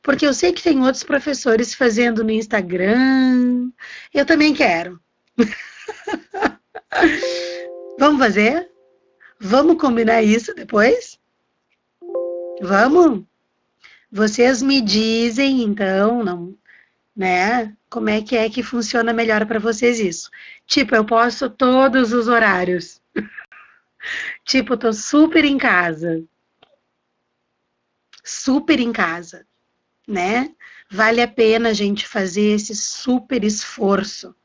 Porque eu sei que tem outros professores fazendo no Instagram. Eu também quero. Vamos fazer? Vamos combinar isso depois? Vamos? Vocês me dizem, então, não, né? Como é que funciona melhor para vocês isso? Tipo, eu posto todos os horários. Tipo, tô super em casa, né? Vale a pena a gente fazer esse super esforço,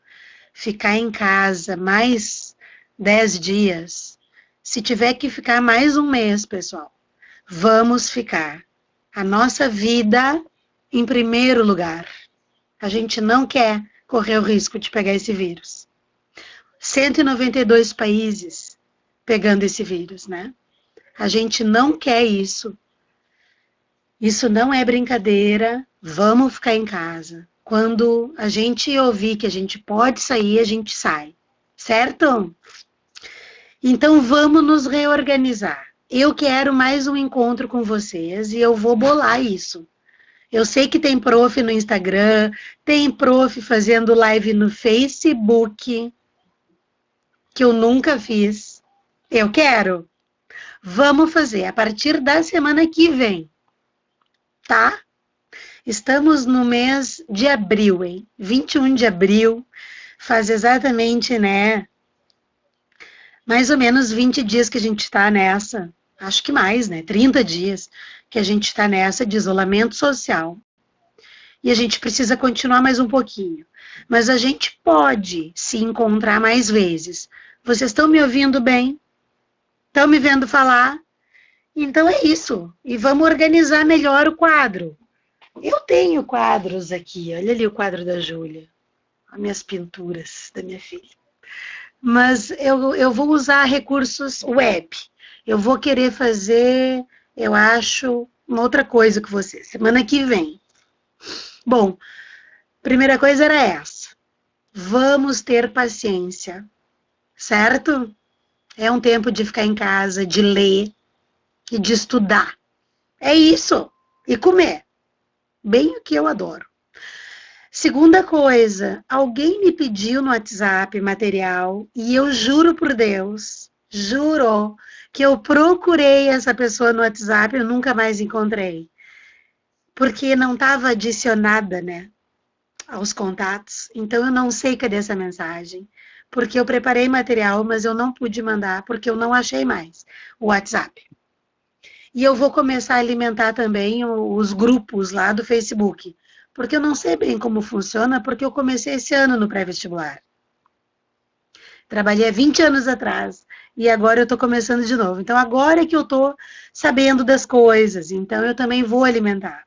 ficar em casa mais 10 dias. Se tiver que ficar mais um mês, pessoal, vamos ficar. A nossa vida em primeiro lugar. A gente não quer correr o risco de pegar esse vírus. 192 países pegando esse vírus, né? A gente não quer isso. Isso não é brincadeira. Vamos ficar em casa. Quando a gente ouvir que a gente pode sair, a gente sai. Certo? Então vamos nos reorganizar. Eu quero mais um encontro com vocês e eu vou bolar isso. Eu sei que tem prof no Instagram, tem prof fazendo live no Facebook, que eu nunca fiz. Eu quero. Vamos fazer a partir da semana que vem, tá? Estamos no mês de abril, hein? 21 de abril, faz exatamente, né? Mais ou menos 20 dias que a gente está nessa. Acho que mais, né? 30 dias que a gente está nessa de isolamento social. E a gente precisa continuar mais um pouquinho. Mas a gente pode se encontrar mais vezes. Vocês estão me ouvindo bem? Estão me vendo falar? Então é isso. E vamos organizar melhor o quadro. Eu tenho quadros aqui. Olha ali o quadro da Júlia. As minhas pinturas da minha filha. Mas eu vou usar recursos web. Eu vou querer fazer, eu acho, uma outra coisa com você. Semana que vem. Bom, primeira coisa era essa. Vamos ter paciência, certo? É um tempo de ficar em casa, de ler e de estudar. É isso. E comer. Bem o que eu adoro. Segunda coisa, alguém me pediu no WhatsApp material e eu juro por Deus, juro, que eu procurei essa pessoa no WhatsApp e eu nunca mais encontrei. Porque não estava adicionada, né, aos contatos. Então eu não sei cadê essa mensagem. Porque eu preparei material, mas eu não pude mandar porque eu não achei mais o WhatsApp. E eu vou começar a alimentar também os grupos lá do Facebook. Porque eu não sei bem como funciona, porque eu comecei esse ano no pré-vestibular. Trabalhei há 20 anos atrás e agora eu estou começando de novo. Então agora é que eu estou sabendo das coisas, então eu também vou alimentar.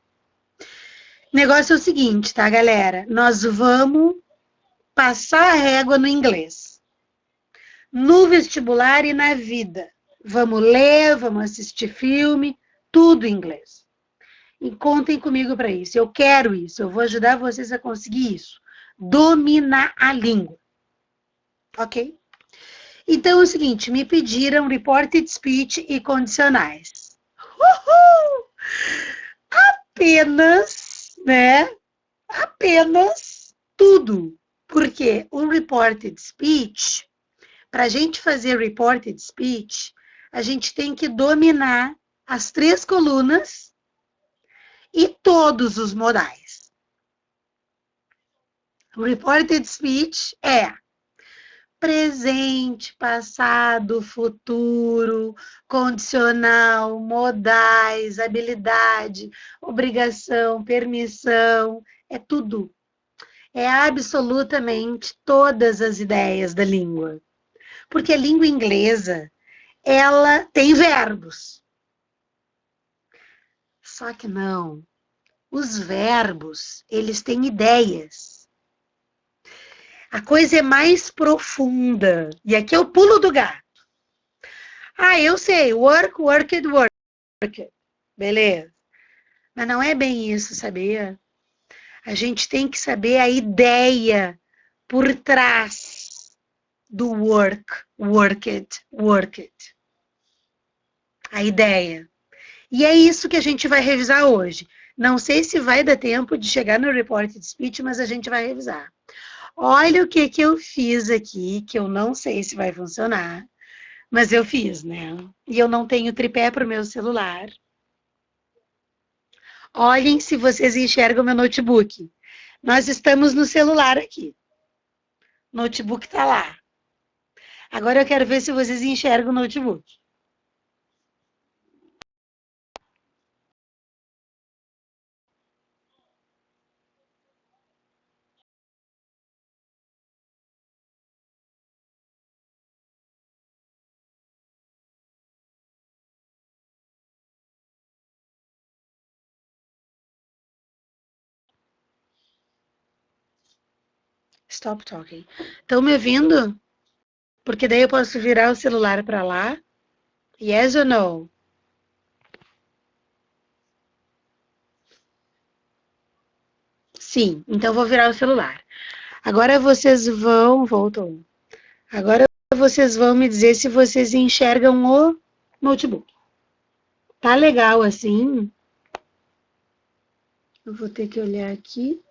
O negócio é o seguinte, tá, galera? Nós vamos passar a régua no inglês. No vestibular e na vida. Vamos ler, vamos assistir filme, tudo em inglês. E contem comigo para isso. Eu quero isso. Eu vou ajudar vocês a conseguir isso. Dominar a língua. Ok? Então é o seguinte, me pediram reported speech e condicionais. Uhul! Apenas, né? Apenas tudo. Porque o reported speech, para a gente fazer reported speech, a gente tem que dominar as 3 colunas e todos os modais. O reported speech é presente, passado, futuro, condicional, modais, habilidade, obrigação, permissão, é tudo. É absolutamente todas as ideias da língua. Porque a língua inglesa, ela tem verbos. Só que não. Os verbos, eles têm ideias. A coisa é mais profunda. E aqui é o pulo do gato. Ah, eu sei. Work, worked, worked. Beleza. Mas não é bem isso, sabia? A gente tem que saber a ideia por trás do work, worked, worked. A ideia. E é isso que a gente vai revisar hoje. Não sei se vai dar tempo de chegar no report de speech, mas a gente vai revisar. Olha o que eu fiz aqui, que eu não sei se vai funcionar, mas eu fiz, né? E eu não tenho tripé para o meu celular. Olhem se vocês enxergam meu notebook. Nós estamos no celular aqui. O notebook está lá. Agora eu quero ver se vocês enxergam o notebook. Stop talking. Estão me ouvindo? Porque daí eu posso virar o celular para lá. Yes or no? Sim, então vou virar o celular. Agora vocês vão... Voltou. Agora vocês vão me dizer se vocês enxergam o notebook. Tá legal assim? Eu vou ter que olhar aqui.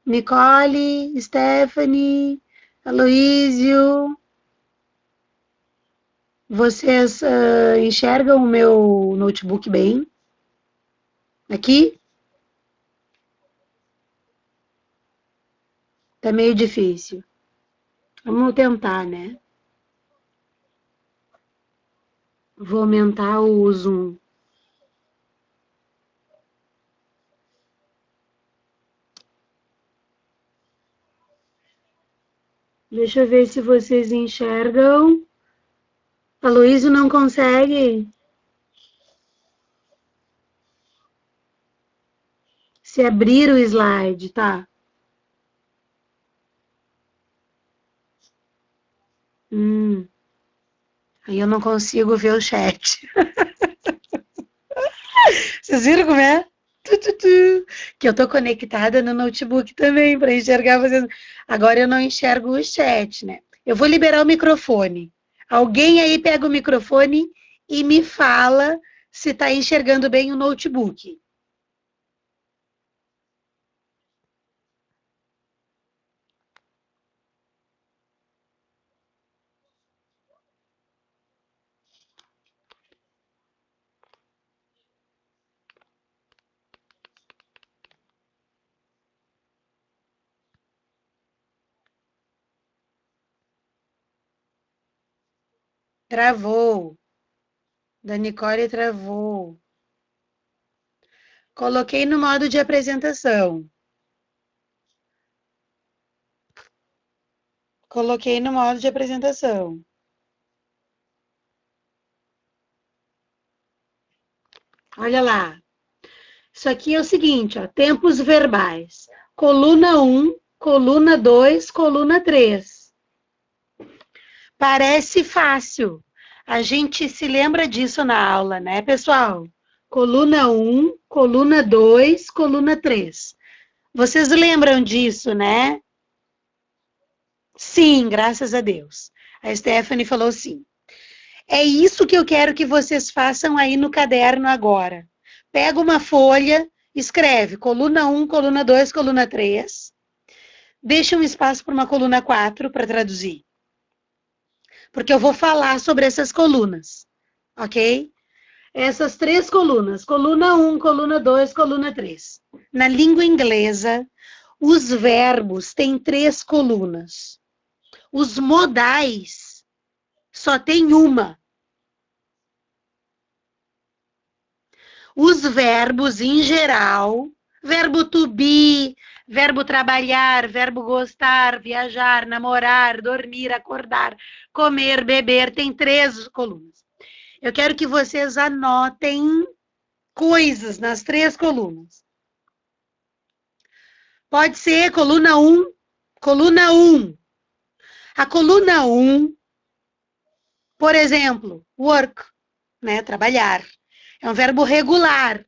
Nicole, Stephanie, Aloísio. Vocês enxergam o meu notebook bem? Aqui? Tá meio difícil. Vamos tentar, né? Vou aumentar o zoom. Deixa eu ver se vocês enxergam. A Luísa não consegue. Se abrir o slide, tá? Aí eu não consigo ver o chat. Vocês viram como é? Que eu tô conectada no notebook também para enxergar vocês. Agora eu não enxergo o chat, né? Eu vou liberar o microfone. Alguém aí pega o microfone e me fala se tá enxergando bem o notebook. Travou. Da Nicole travou. Coloquei no modo de apresentação. Coloquei no modo de apresentação. Olha lá. Isso aqui é o seguinte, ó, tempos verbais. Coluna 1, coluna 2, coluna 3. Parece fácil. A gente se lembra disso na aula, né, pessoal? Coluna 1, coluna 2, coluna 3. Vocês lembram disso, né? Sim, graças a Deus. A Stephanie falou sim. É isso que eu quero que vocês façam aí no caderno agora. Pega uma folha, escreve coluna 1, coluna 2, coluna 3. Deixa um espaço para uma coluna 4 para traduzir. Porque eu vou falar sobre essas colunas, ok? Essas 3 colunas, coluna 1, coluna 2, coluna 3. Na língua inglesa, os verbos têm 3 colunas. Os modais só tem uma. Os verbos, em geral, verbo to be, verbo trabalhar, verbo gostar, viajar, namorar, dormir, acordar, comer, beber, tem 3 colunas. Eu quero que vocês anotem coisas nas 3 colunas. Pode ser coluna 1, coluna 1. A coluna 1, por exemplo, work, né, trabalhar. É um verbo regular.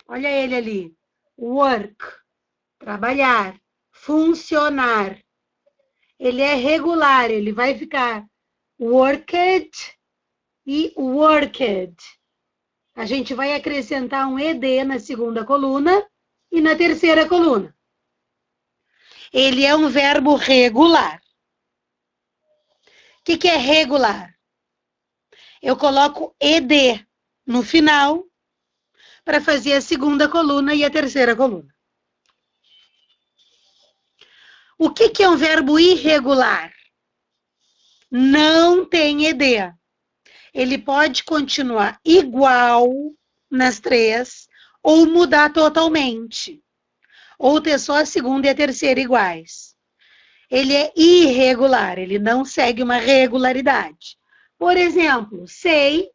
Olha ele ali. Work, trabalhar. Funcionar. Ele é regular, ele vai ficar worked e worked. A gente vai acrescentar um ed na segunda coluna e na terceira coluna. Ele é um verbo regular. O que é regular? Eu coloco ed no final para fazer a segunda coluna e a terceira coluna. O que é um verbo irregular? Não tem ed. Ele pode continuar igual nas três ou mudar totalmente. Ou ter só a segunda e a terceira iguais. Ele é irregular, ele não segue uma regularidade. Por exemplo, say,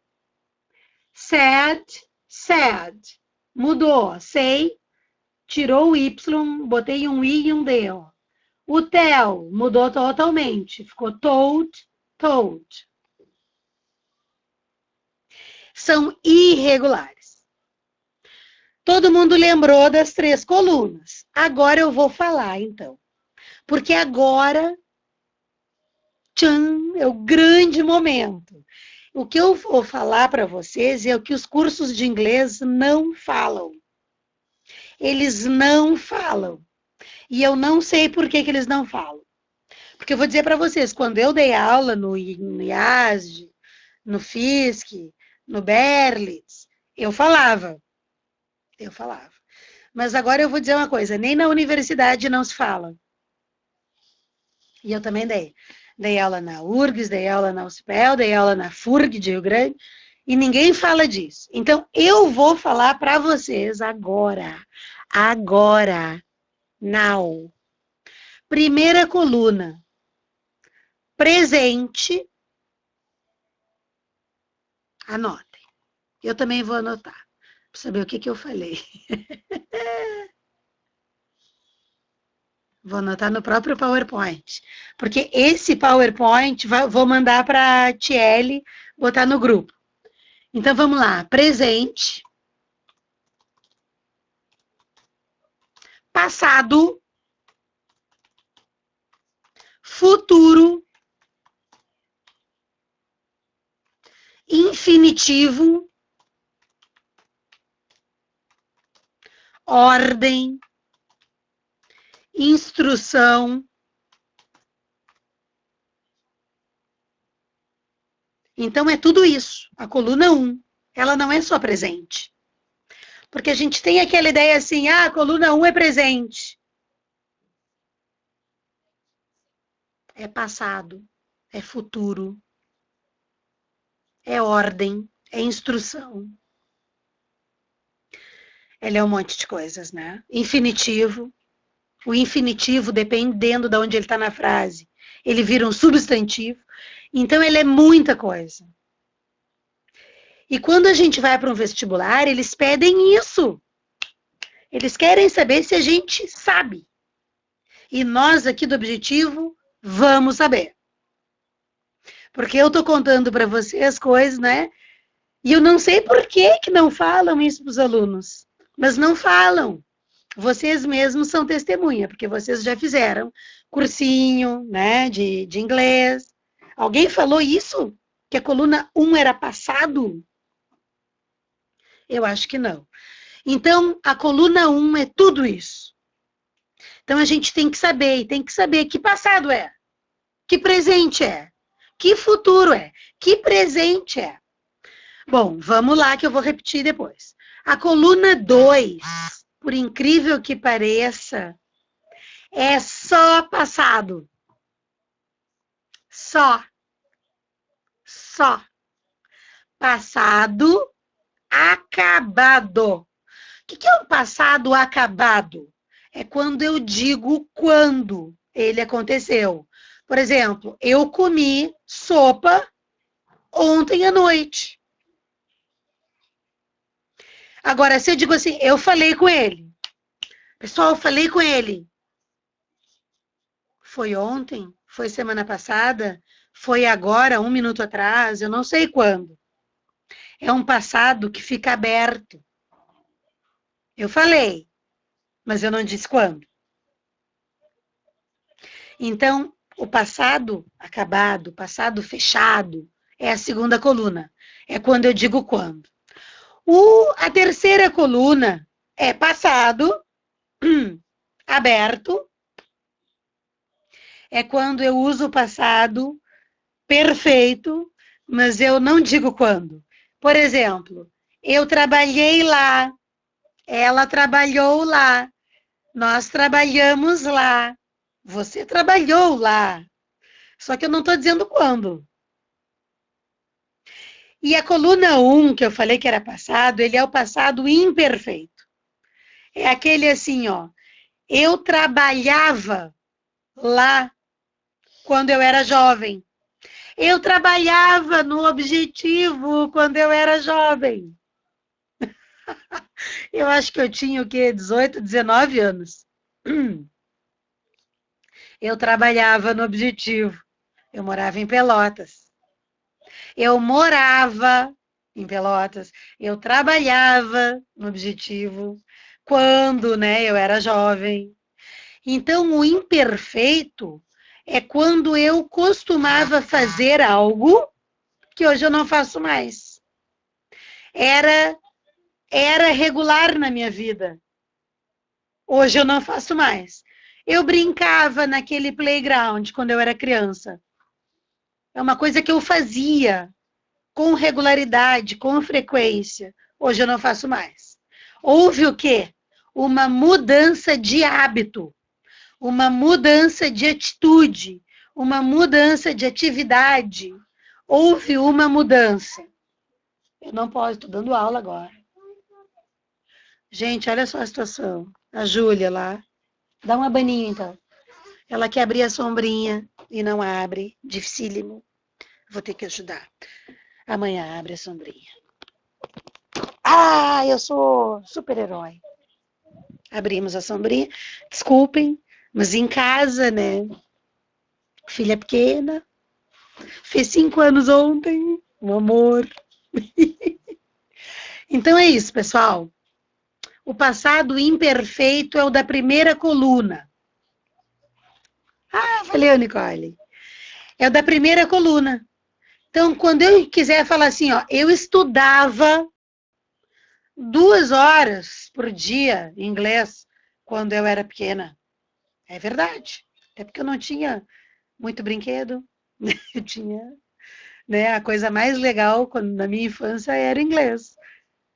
said, said. Mudou. Say, tirou o Y, botei um I e um D. Ó. O tell mudou totalmente. Ficou told, told. São irregulares. Todo mundo lembrou das três colunas. Agora eu vou falar, então. Porque agora, tchan, é o grande momento. O que eu vou falar para vocês é o que os cursos de inglês não falam. Eles não falam. E eu não sei por que eles não falam. Porque eu vou dizer para vocês, quando eu dei aula no IASD, no FISC, no Berlitz, eu falava. Mas agora eu vou dizer uma coisa, nem na universidade não se fala. E eu também dei. Dei aula na URGS, dei aula na USPEL, dei aula na FURG de Rio Grande, e ninguém fala disso. Então, eu vou falar para vocês agora. Agora. Now. Primeira coluna. Presente. Anotem. Eu também vou anotar, para saber o que eu falei. Vou anotar no próprio PowerPoint. Porque esse PowerPoint vou mandar para a Tiele botar no grupo. Então, vamos lá. Presente. Passado. Futuro. Infinitivo. Ordem. Instrução. Então, é tudo isso. A coluna 1, ela não é só presente. Porque a gente tem aquela ideia assim, a coluna 1 é presente. É passado, é futuro, é ordem, é instrução. Ela é um monte de coisas, né? Infinitivo. O infinitivo, dependendo de onde ele está na frase, ele vira um substantivo. Então, ele é muita coisa. E quando a gente vai para um vestibular, eles pedem isso. Eles querem saber se a gente sabe. E nós aqui do Objetivo vamos saber. Porque eu estou contando para vocês coisas, né? E eu não sei por que não falam isso para os alunos. Mas não falam. Vocês mesmos são testemunha, porque vocês já fizeram cursinho, né, de inglês. Alguém falou isso? Que a coluna 1 era passado? Eu acho que não. Então, a coluna 1 é tudo isso. Então, a gente tem que saber, e tem que saber que passado é, que presente é, que futuro é, que presente é. Bom, vamos lá que eu vou repetir depois. A coluna 2, por incrível que pareça, é só passado. Só. Passado acabado. O que é um passado acabado? É quando eu digo quando ele aconteceu. Por exemplo, eu comi sopa ontem à noite. Agora, se eu digo assim, eu falei com ele. Pessoal, eu falei com ele. Foi ontem? Foi semana passada? Foi agora, 1 minuto atrás? Eu não sei quando. É um passado que fica aberto. Eu falei, mas eu não disse quando. Então, o passado acabado, o passado fechado, é a segunda coluna. É quando eu digo quando. A terceira coluna é passado aberto. É quando eu uso o passado perfeito, mas eu não digo quando. Por exemplo, eu trabalhei lá, ela trabalhou lá, nós trabalhamos lá, você trabalhou lá. Só que eu não estou dizendo quando. E a coluna 1, que eu falei que era passado, ele é o passado imperfeito. É aquele assim, ó. Eu trabalhava lá quando eu era jovem. Eu trabalhava no Objetivo quando eu era jovem. Eu acho que eu tinha o quê? 18, 19 anos. Eu trabalhava no Objetivo. Eu morava em Pelotas. Eu morava em Pelotas. Eu trabalhava no Objetivo quando, né, eu era jovem. Então, o imperfeito é quando eu costumava fazer algo que hoje eu não faço mais. Era regular na minha vida. Hoje eu não faço mais. Eu brincava naquele playground quando eu era criança. É uma coisa que eu fazia com regularidade, com frequência. Hoje eu não faço mais. Houve o quê? Uma mudança de hábito, uma mudança de atitude, uma mudança de atividade. Houve uma mudança. Eu não posso, estou dando aula agora. Gente, olha só a situação. A Júlia lá. Dá um abaninho, então. Ela quer abrir a sombrinha e não abre. Dificílimo. Vou ter que ajudar. Amanhã abre a sombrinha. Ah, eu sou super-herói. Abrimos a sombrinha. Desculpem, mas em casa, né? Filha pequena. Fez 5 anos ontem. Um amor. Então é isso, pessoal. O passado imperfeito é o da primeira coluna. Ah, valeu, Nicole. É o da primeira coluna. Então, quando eu quiser falar assim, ó, eu estudava 2 horas por dia em inglês quando eu era pequena. É verdade. Até porque eu não tinha muito brinquedo. Eu tinha, né, a coisa mais legal quando, na minha infância era inglês.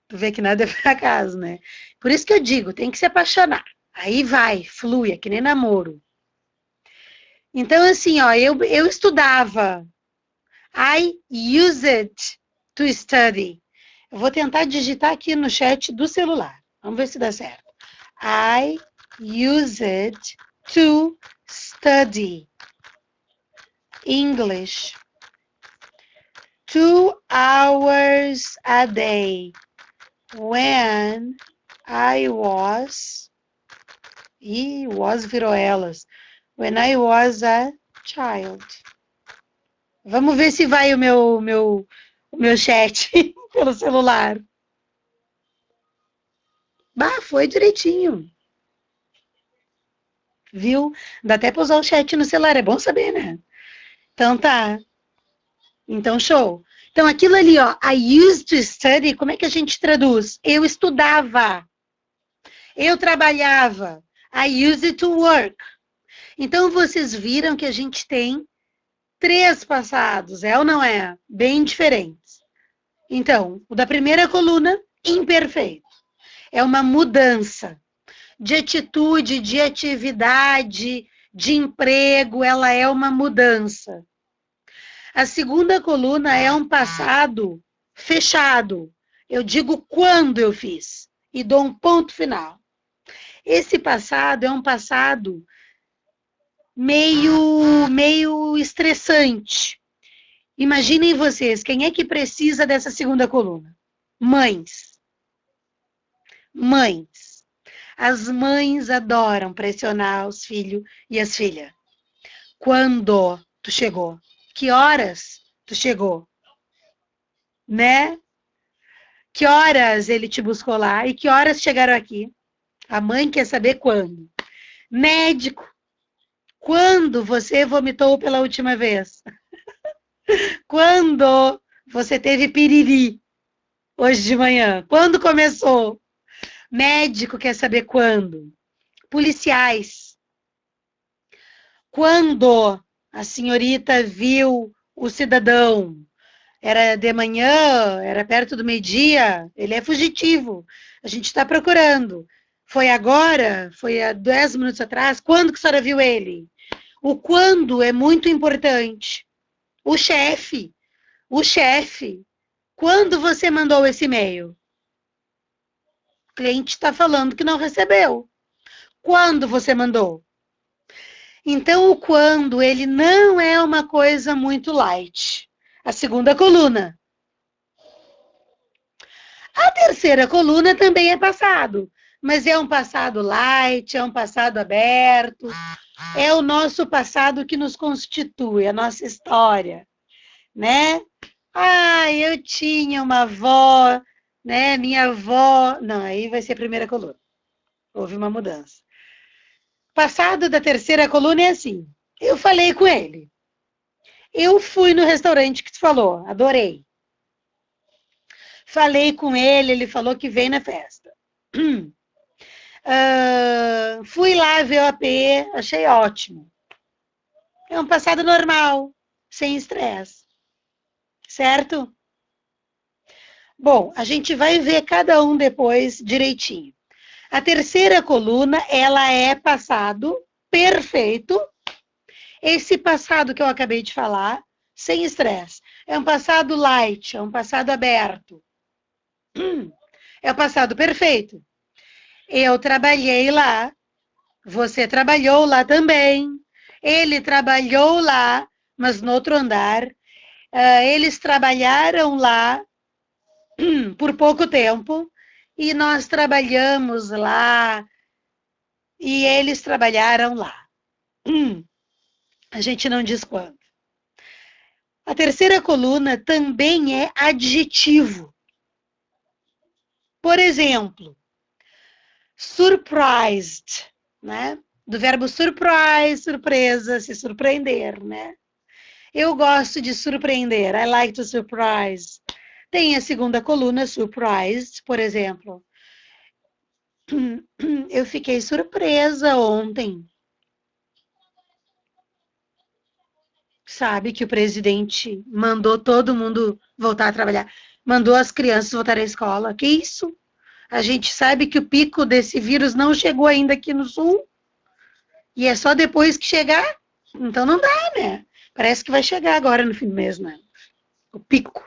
Tu vê que nada é por acaso, né? Por isso que eu digo, tem que se apaixonar. Aí vai, flui, é que nem namoro. Então, assim, ó, eu estudava. I used to study. Eu vou tentar digitar aqui no chat do celular. Vamos ver se dá certo. I used to study English 2 hours a day when I was... E was virou elas. When I was a child. Vamos ver se vai o meu chat pelo celular. Bah, foi direitinho. Viu? Dá até para usar o chat no celular, é bom saber, né? Então tá. Então, show. Então, aquilo ali, ó, I used to study, como é que a gente traduz? Eu estudava. Eu trabalhava. I used to work. Então, vocês viram que a gente tem 3 passados, é ou não é? Bem diferentes. Então, o da primeira coluna, imperfeito. É uma mudança de atitude, de atividade, de emprego, ela é uma mudança. A segunda coluna é um passado fechado. Eu digo quando eu fiz e dou um ponto final. Esse passado é um passado meio estressante. Imaginem vocês, quem é que precisa dessa segunda coluna? Mães. Mães. As mães adoram pressionar os filhos e as filhas. Quando tu chegou? Que horas tu chegou? Né? Que horas ele te buscou lá e que horas chegaram aqui? A mãe quer saber quando. Médico. Quando você vomitou pela última vez? Quando você teve piriri? Hoje de manhã. Quando começou? Médico quer saber quando. Policiais. Quando a senhorita viu o cidadão? Era de manhã, era perto do meio-dia, ele é fugitivo. A gente está procurando. Foi agora? Foi há 10 minutos atrás? Quando que a senhora viu ele? O quando é muito importante. O chefe. Quando você mandou esse e-mail? O cliente está falando que não recebeu. Quando você mandou? Então, o quando, ele não é uma coisa muito light. A segunda coluna. A terceira coluna também é passado, mas é um passado light, é um passado aberto, é o nosso passado que nos constitui, a nossa história, né? Ah, eu tinha uma avó, né? Minha avó. Não, aí vai ser a primeira coluna. Houve uma mudança. Passado da terceira coluna é assim. Eu falei com ele. Eu fui no restaurante que tu falou, adorei. Falei com ele, ele falou que vem na festa. Fui lá ver o AP, achei ótimo. É um passado normal, sem estresse. Certo? Bom, a gente vai ver cada um depois direitinho. A terceira coluna, ela é passado perfeito. Esse passado que eu acabei de falar, sem estresse. É um passado light, é um passado aberto. É o passado perfeito. Eu trabalhei lá, você trabalhou lá também. Ele trabalhou lá, mas no outro andar. Eles trabalharam lá por pouco tempo e nós trabalhamos lá e eles trabalharam lá. A gente não diz quando. A terceira coluna também é adjetivo. Por exemplo, surprised, né? Do verbo surprise, surpresa, se surpreender, né? Eu gosto de surpreender. I like to surprise. Tem a segunda coluna, surprised, por exemplo. Eu fiquei surpresa ontem. Sabe que o presidente mandou todo mundo voltar a trabalhar. Mandou as crianças voltarem à escola. Que isso? A gente sabe que o pico desse vírus não chegou ainda aqui no sul. E é só depois que chegar. Então não dá, né? Parece que vai chegar agora no fim do mês, né? O pico.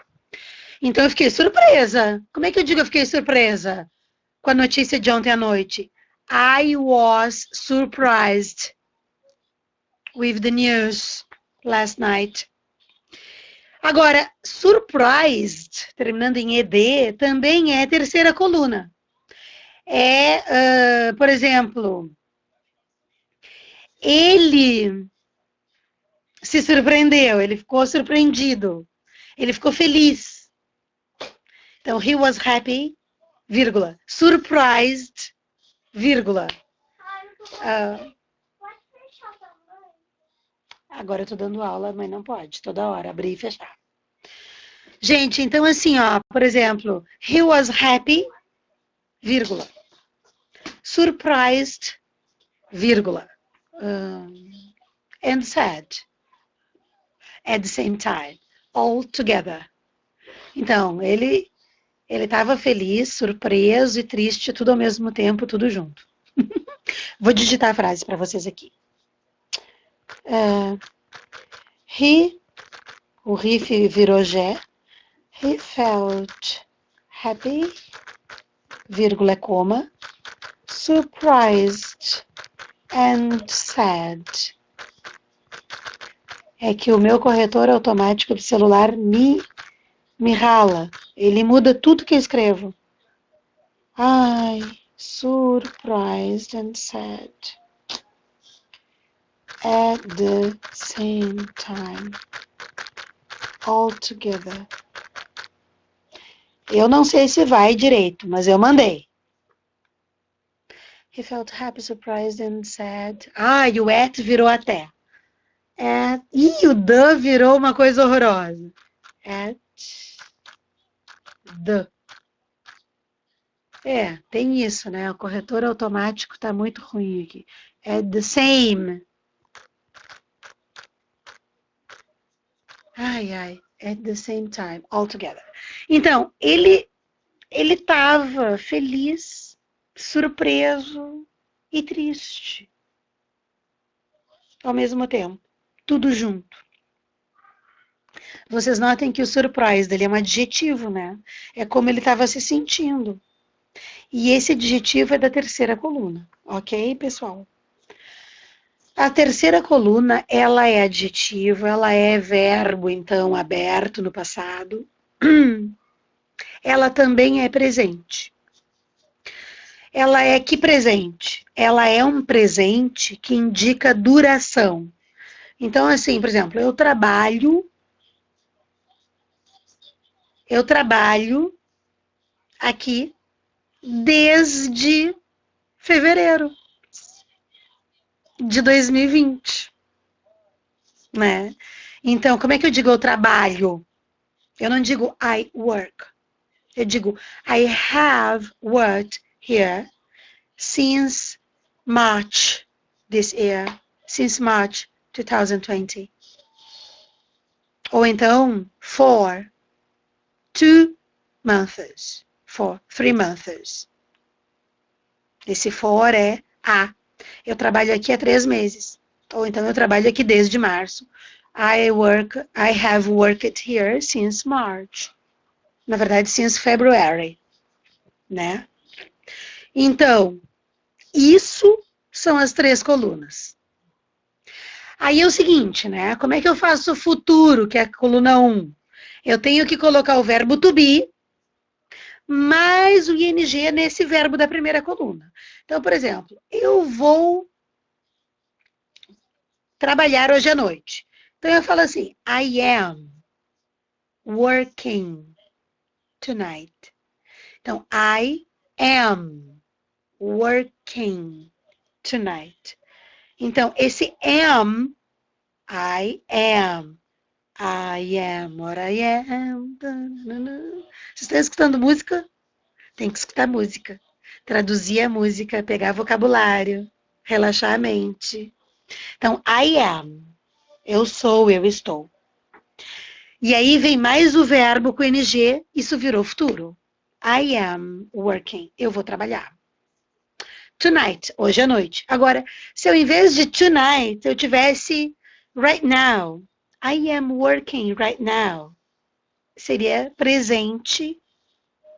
Então eu fiquei surpresa. Como é que eu digo eu fiquei surpresa? Com a notícia de ontem à noite. I was surprised with the news last night. Agora, surprised, terminando em ed, também é terceira coluna. Por exemplo, ele se surpreendeu, ele ficou surpreendido, ele ficou feliz. Então, he was happy, vírgula, surprised, vírgula. Agora eu tô dando aula, mas não pode, toda hora, abrir e fechar. Gente, então assim, ó, por exemplo, he was happy, vírgula, surprised, vírgula, and sad, at the same time, all together. Então, ele estava feliz, surpreso e triste, tudo ao mesmo tempo, tudo junto. Vou digitar a frase para vocês aqui. O he virou G. He felt happy, vírgula, coma, surprised and sad. É que o meu corretor automático do celular me rala. Ele muda tudo que eu escrevo. Ai, surprised and sad. At the same time. All together. Eu não sei se vai direito, mas eu mandei. He felt happy, surprised and sad. E o at virou até. E o the virou uma coisa horrorosa. At the Tem isso, né? O corretor automático tá muito ruim aqui. At the same. At the same time, all together. Então, ele estava feliz, surpreso e triste ao mesmo tempo, tudo junto. Vocês notem que o surprise dele é um adjetivo, né? É como ele estava se sentindo. E esse adjetivo é da terceira coluna, ok, pessoal? A terceira coluna, ela é adjetivo, ela é verbo, então, aberto no passado. Ela também é presente. Ela é que presente? Ela é um presente que indica duração. Então, assim, por exemplo, eu trabalho aqui desde fevereiro de 2020, né? Então, como é que eu digo eu trabalho? Eu não digo I work. Eu digo I have worked here since March this year, since March 2020. Ou então, for 2 months, for 3 months. Esse for é a. Eu trabalho aqui há 3 meses. Ou então eu trabalho aqui desde março. I have worked here since March. Na verdade, since February, né? Então, isso são as 3 colunas. Aí é o seguinte, né? Como é que eu faço o futuro, que é a coluna 1? Eu tenho que colocar o verbo to be mais o ing nesse verbo da primeira coluna. Então, por exemplo, eu vou trabalhar hoje à noite. Então, eu falo assim, I am working tonight. Então, I am working tonight. Então, esse am, I am what I am. Vocês estão escutando música? Tem que escutar música. Traduzir a música, pegar vocabulário, relaxar a mente. Então, I am. Eu sou, eu estou. E aí vem mais o verbo com ing, isso virou futuro. I am working. Eu vou trabalhar. Tonight, hoje à noite. Agora, se eu, em vez de tonight, eu tivesse right now. I am working right now. Seria presente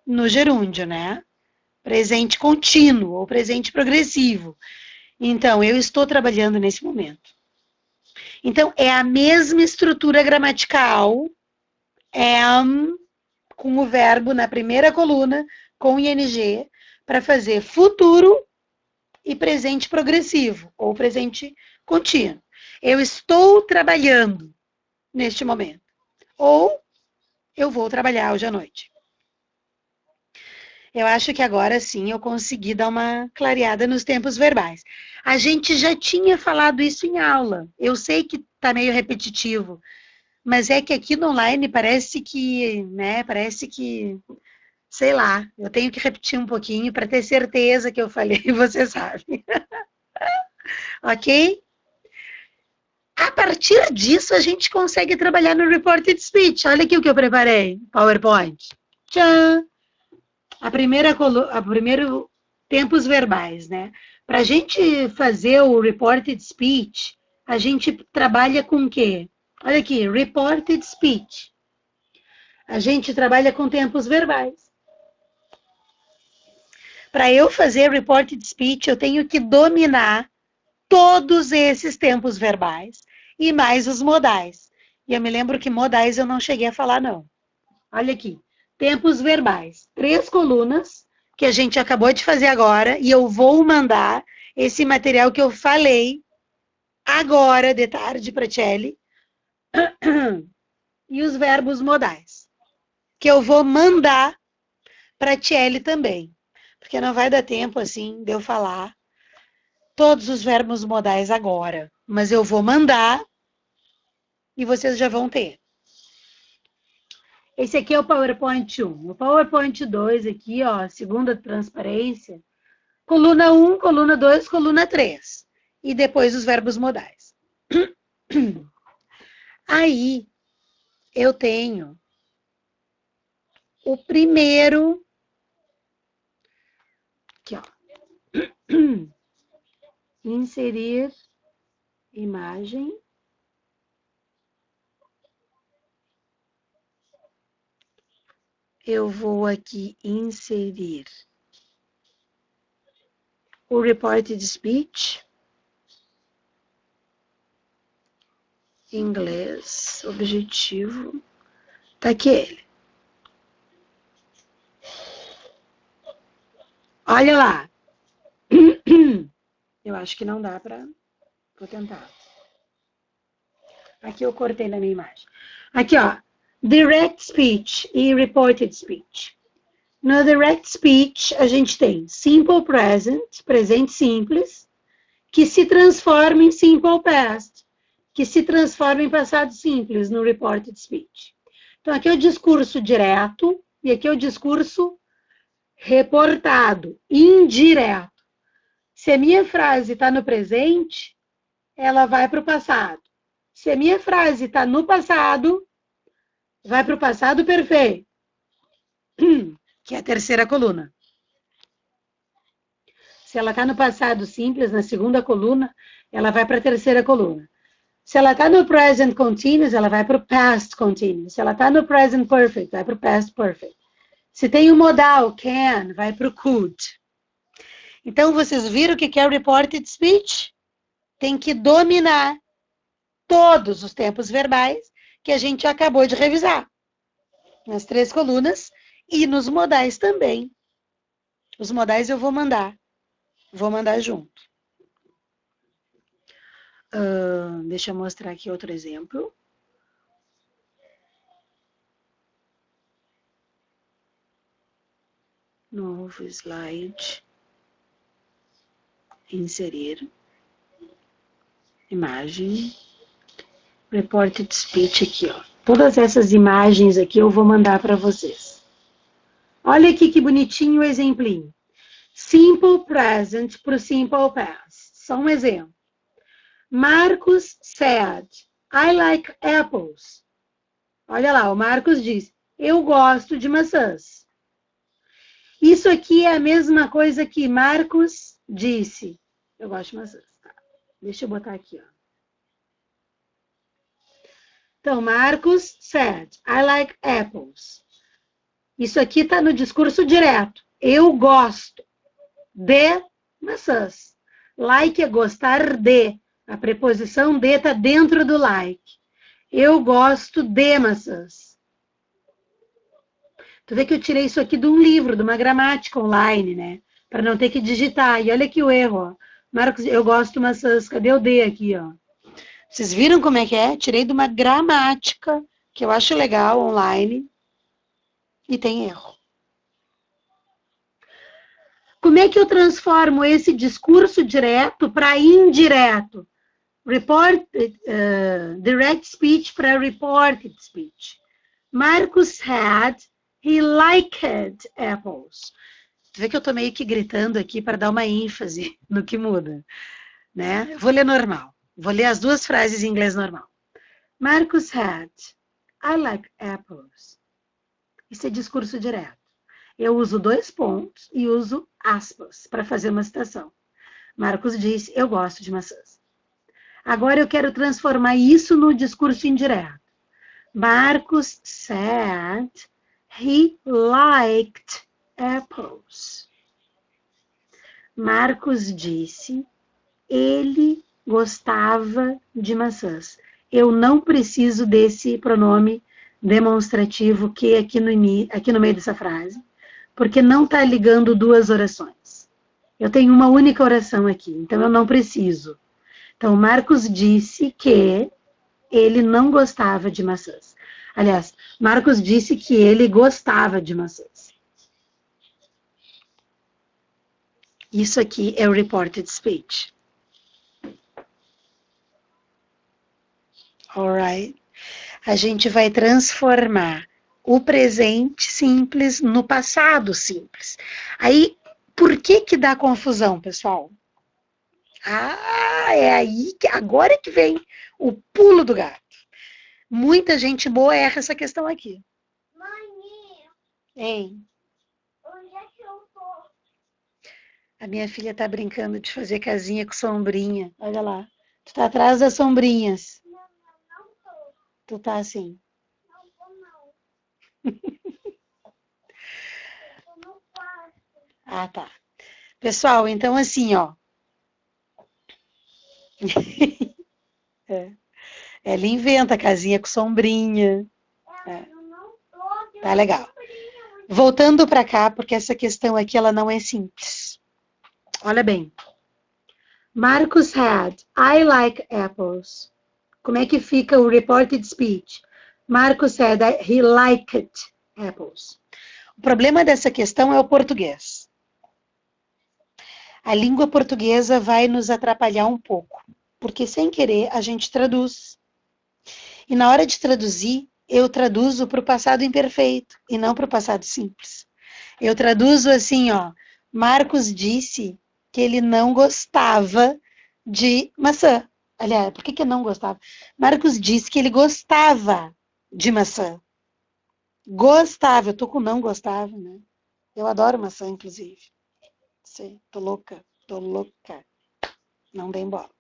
no gerúndio, né? Presente contínuo ou presente progressivo. Então, eu estou trabalhando nesse momento. Então, é a mesma estrutura gramatical, am, com o verbo na primeira coluna, com ing, para fazer futuro e presente progressivo, ou presente contínuo. Eu estou trabalhando neste momento. Ou eu vou trabalhar hoje à noite. Eu acho que agora sim eu consegui dar uma clareada nos tempos verbais. A gente já tinha falado isso em aula. Eu sei que está meio repetitivo, mas é que aqui no online parece que, sei lá, eu tenho que repetir um pouquinho para ter certeza que eu falei, você sabe. Ok? A partir disso, a gente consegue trabalhar no Reported Speech. Olha aqui o que eu preparei, PowerPoint. Tchan! A primeiro tempos verbais, né? Para a gente fazer o reported speech, a gente trabalha com o quê? Olha aqui, reported speech. A gente trabalha com tempos verbais. Para eu fazer reported speech, eu tenho que dominar todos esses tempos verbais e mais os modais. E eu me lembro que modais eu não cheguei a falar, não. Olha aqui. Tempos verbais. 3 colunas que a gente acabou de fazer agora e eu vou mandar esse material que eu falei agora de tarde para a Tchelle e os verbos modais que eu vou mandar para a Tchelle também, porque não vai dar tempo assim de eu falar todos os verbos modais agora, mas eu vou mandar e vocês já vão ter. Esse aqui é o PowerPoint 1. O PowerPoint 2 aqui, ó, segunda transparência, coluna 1, coluna 2, coluna 3. E depois os verbos modais. Aí, eu tenho o primeiro, aqui, ó, inserir imagem. Eu vou aqui inserir o reported speech, inglês, objetivo, tá aqui ele. Olha lá. Eu acho que não dá para... Vou tentar. Aqui eu cortei na minha imagem. Aqui, ó. Direct speech e reported speech. No direct speech, a gente tem simple present, presente simples, que se transforma em simple past, que se transforma em passado simples no reported speech. Então, aqui é o discurso direto e aqui é o discurso reportado, indireto. Se a minha frase está no presente, ela vai para o passado. Se a minha frase está no passado, vai para o passado perfeito, que é a terceira coluna. Se ela está no passado simples, na segunda coluna, ela vai para a terceira coluna. Se ela está no present continuous, ela vai para o past continuous. Se ela está no present perfect, vai para o past perfect. Se tem o modal can, vai para o could. Então, vocês viram o que é o reported speech? Tem que dominar todos os tempos verbais que a gente acabou de revisar. Nas 3 colunas e nos modais também. Os modais eu vou mandar. Vou mandar junto. Deixa eu mostrar aqui outro exemplo. Novo slide. Inserir. Imagem. Reported speech aqui, ó. Todas essas imagens aqui eu vou mandar para vocês. Olha aqui que bonitinho o exemplinho. Simple present para o simple past. Só um exemplo. Marcos said, I like apples. Olha lá, o Marcos diz, eu gosto de maçãs. Isso aqui é a mesma coisa que Marcos disse. Eu gosto de maçãs. Tá. Deixa eu botar aqui, ó. Então, Marcos said, I like apples. Isso aqui está no discurso direto. Eu gosto de maçãs. Like é gostar de. A preposição de está dentro do like. Eu gosto de maçãs. Tu vê que eu tirei isso aqui de um livro, de uma gramática online, né? Para não ter que digitar. E olha aqui o erro, ó. Marcos, eu gosto de maçãs. Cadê o D aqui, ó? Vocês viram como é que é? Tirei de uma gramática, que eu acho legal, online, e tem erro. Como é que eu transformo esse discurso direto para indireto? Direct speech para reported speech. Marcus he liked apples. Tu vê que eu tô meio que gritando aqui para dar uma ênfase no que muda, né? Eu vou ler normal. Vou ler as 2 frases em inglês normal. Marcus I like apples. Isso é discurso direto. Eu uso 2 pontos e uso aspas para fazer uma citação. Marcos disse, eu gosto de maçãs. Agora eu quero transformar isso no discurso indireto. Marcos said he liked apples. Marcos disse, ele gostava de maçãs. Eu não preciso desse pronome demonstrativo que aqui no meio dessa frase, porque não está ligando 2 orações. Eu tenho uma única oração aqui, então eu não preciso. Então, Marcos disse que ele não gostava de maçãs. Aliás, Marcos disse que ele gostava de maçãs. Isso aqui é o reported speech. Alright? A gente vai transformar o presente simples no passado simples. Aí, por que que dá confusão, pessoal? Ah, é aí que agora é que vem o pulo do gato. Muita gente boa erra essa questão aqui. Mãe, Hein? onde é que eu tô? A minha filha tá brincando de fazer casinha com sombrinha. Olha lá. Tu tá atrás das sombrinhas. Não tô. Tu tá assim. Não tô, não. Eu tô no quarto. Ah, tá. Pessoal, então assim, ó. Ela inventa casinha com sombrinha. Mas eu não tô. Tá legal. Voltando para cá, porque essa questão aqui ela não é simples. Olha bem. Marcus had, I like apples. Como é que fica o reported speech? Marcus said he liked apples. O problema dessa questão é o português. A língua portuguesa vai nos atrapalhar um pouco, porque sem querer a gente traduz. E na hora de traduzir, eu traduzo para o passado imperfeito e não para o passado simples. Eu traduzo assim, ó. Marcos disse que ele não gostava de maçã. Aliás, por que que eu não gostava? Marcos disse que ele gostava de maçã. Gostava, eu tô com não gostava, né? Eu adoro maçã, inclusive. Sei, tô louca, tô louca. Não dei bola.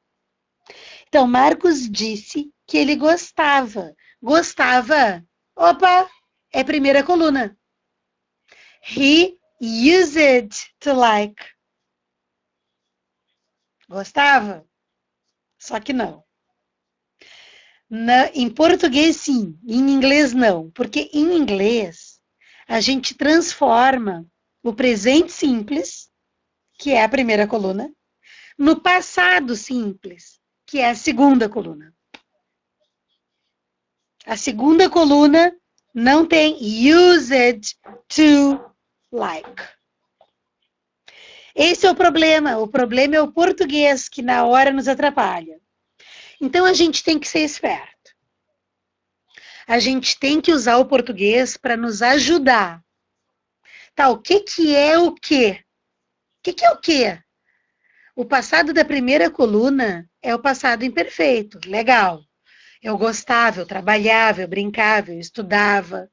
Então, Marcos disse que ele gostava. Gostava. Opa, é primeira coluna. He used to like. Gostava? Só que não. Em português, sim. Em inglês, não. Porque em inglês, a gente transforma o presente simples, que é a primeira coluna, no passado simples, que é a segunda coluna. A segunda coluna não tem used to like. Esse é o problema. O problema é o português, que na hora nos atrapalha. Então, a gente tem que ser esperto. A gente tem que usar o português para nos ajudar. Tá, o que que é o quê? O que que é o quê? O passado da primeira coluna é o passado imperfeito. Legal. Eu gostava, eu trabalhava, eu brincava, eu estudava.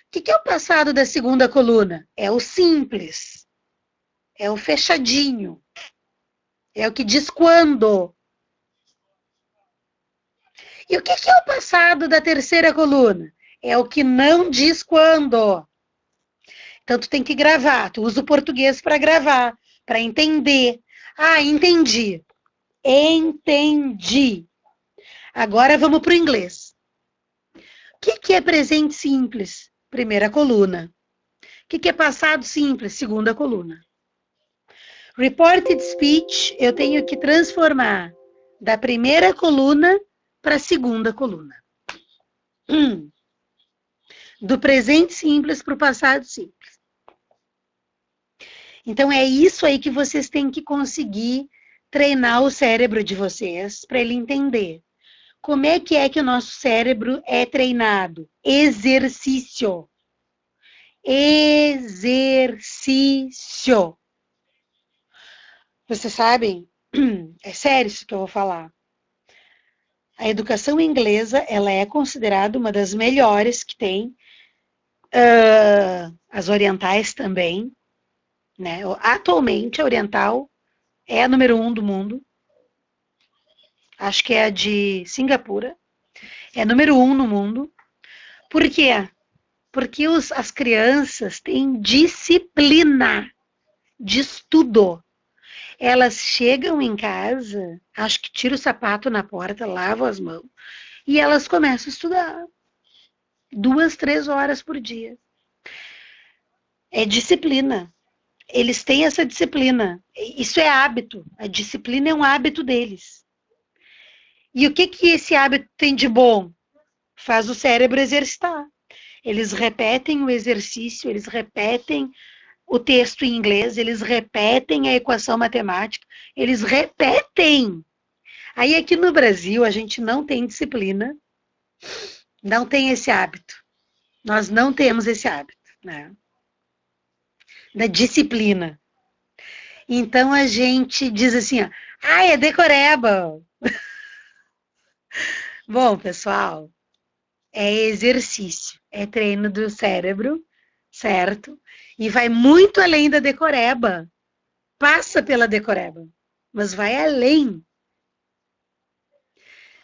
O que que é o passado da segunda coluna? É o simples. É o fechadinho. É o que diz quando. E o que que é o passado da terceira coluna? É o que não diz quando. Então, tu tem que gravar. Tu usa o português para gravar, para entender. Ah, entendi. Entendi. Agora vamos para o inglês. O que é presente simples? Primeira coluna. O que é passado simples? Segunda coluna. Reported speech, eu tenho que transformar da primeira coluna para a segunda coluna. Do presente simples para o passado simples. Então, é isso aí que vocês têm que conseguir treinar o cérebro de vocês para ele entender. Como é que o nosso cérebro é treinado? Exercício. Exercício. Vocês sabem? É sério isso que eu vou falar. A educação inglesa, ela é considerada uma das melhores que tem. As orientais também. Né? Atualmente, a oriental é a número 1 do mundo. Acho que é a de Singapura. É número 1 no mundo. Por quê? Porque as crianças têm disciplina de estudo. Elas chegam em casa, acho que tiram o sapato na porta, lavam as mãos e elas começam a estudar. 2, 3 horas por dia. É disciplina. Eles têm essa disciplina. Isso é hábito. A disciplina é um hábito deles. E o que que esse hábito tem de bom? Faz o cérebro exercitar. Eles repetem o exercício, eles repetem o texto em inglês, eles repetem a equação matemática, eles repetem. Aí aqui no Brasil a gente não tem disciplina, não tem esse hábito. Nós não temos esse hábito, né? Da disciplina. Então a gente diz assim, ó, ah, é decoreba. Bom, pessoal, é exercício, é treino do cérebro, certo? E vai muito além da decoreba. Passa pela decoreba, mas vai além.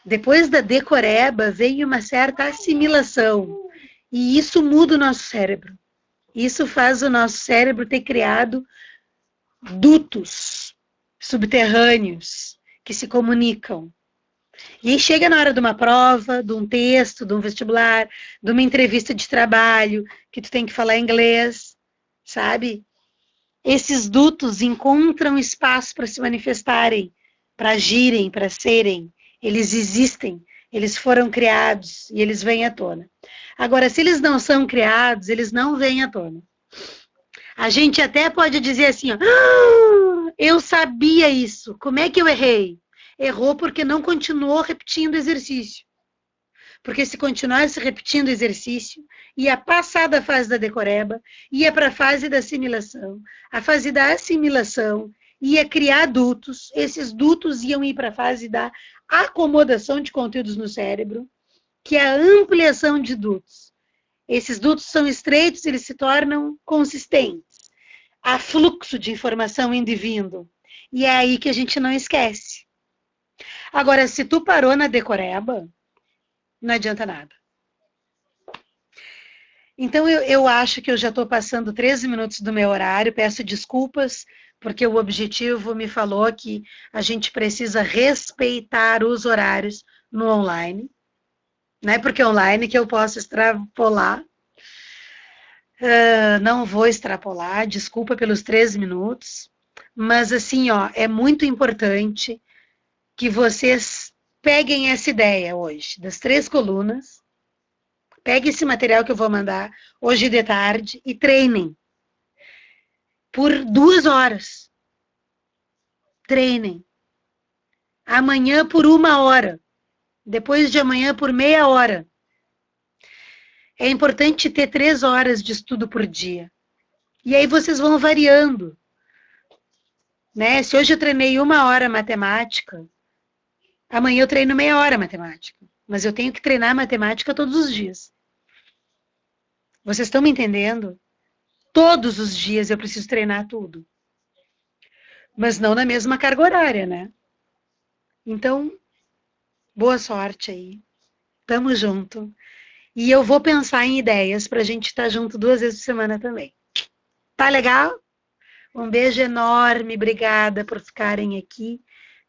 Depois da decoreba vem uma certa assimilação. E isso muda o nosso cérebro. Isso faz o nosso cérebro ter criado dutos subterrâneos que se comunicam. E aí chega na hora de uma prova, de um texto, de um vestibular, de uma entrevista de trabalho, que tu tem que falar inglês, sabe? Esses dutos encontram espaço para se manifestarem, para agirem, para serem. Eles existem, eles foram criados e eles vêm à tona. Agora, se eles não são criados, eles não vêm à tona. A gente até pode dizer assim, ó, ah, eu sabia isso, como é que eu errei? Errou porque não continuou repetindo o exercício. Porque se continuasse repetindo o exercício, ia passar da fase da decoreba, ia para a fase da assimilação. A fase da assimilação ia criar dutos, esses dutos iam ir para a fase da acomodação de conteúdos no cérebro, que é a ampliação de dutos. Esses dutos são estreitos, eles se tornam consistentes. Há fluxo de informação indo e vindo. E é aí que a gente não esquece. Agora, se tu parou na decoreba, não adianta nada. Então, eu acho que eu já estou passando 13 minutos do meu horário, peço desculpas, porque o objetivo me falou que a gente precisa respeitar os horários no online, né? Porque online que eu posso extrapolar. Não vou extrapolar, desculpa pelos 13 minutos, mas assim, ó, é muito importante que vocês peguem essa ideia hoje, das 3 colunas, pegue esse material que eu vou mandar hoje de tarde e treinem por 2 horas. Treinem. Amanhã por 1 hora. Depois de amanhã por meia hora. É importante ter 3 horas de estudo por dia. E aí vocês vão variando. Né? Se hoje eu treinei 1 hora matemática, amanhã eu treino meia hora matemática. Mas eu tenho que treinar matemática todos os dias. Vocês estão me entendendo? Todos os dias eu preciso treinar tudo. Mas não na mesma carga horária, né? Então, boa sorte aí. Tamo junto. E eu vou pensar em ideias pra gente estar junto 2 vezes por semana também. Tá legal? Um beijo enorme, obrigada por ficarem aqui.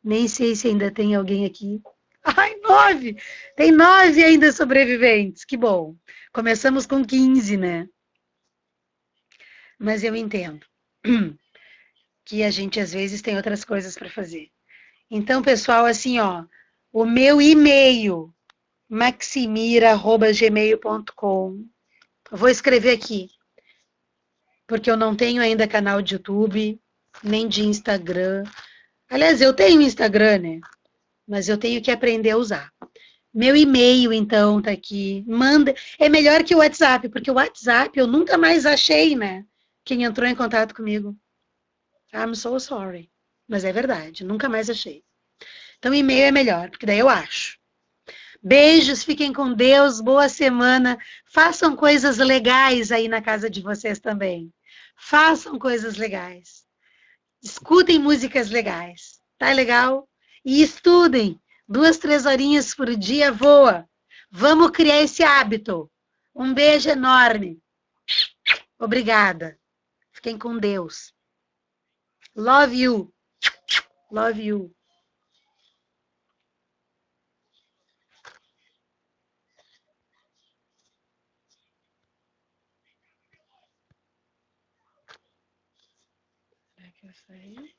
Nem sei se ainda tem alguém aqui. Ai, 9! Tem 9 ainda sobreviventes, que bom. Começamos com 15, né? Mas eu entendo que a gente às vezes tem outras coisas para fazer. Então, pessoal, assim, ó, o meu e-mail, maximira@gmail.com. Vou escrever aqui, porque eu não tenho ainda canal de YouTube, nem de Instagram. Aliás, eu tenho Instagram, né? Mas eu tenho que aprender a usar. Meu e-mail, então, tá aqui. Manda. É melhor que o WhatsApp, porque o WhatsApp eu nunca mais achei, né? Quem entrou em contato comigo. I'm so sorry. Mas é verdade, nunca mais achei. Então, e-mail é melhor, porque daí eu acho. Beijos, fiquem com Deus, boa semana. Façam coisas legais aí na casa de vocês também. Façam coisas legais. Escutem músicas legais. Tá legal? E estudem. 2, 3 horinhas por dia voa. Vamos criar esse hábito. Um beijo enorme. Obrigada. Fiquem com Deus. Love you. Love you. Será que eu saí?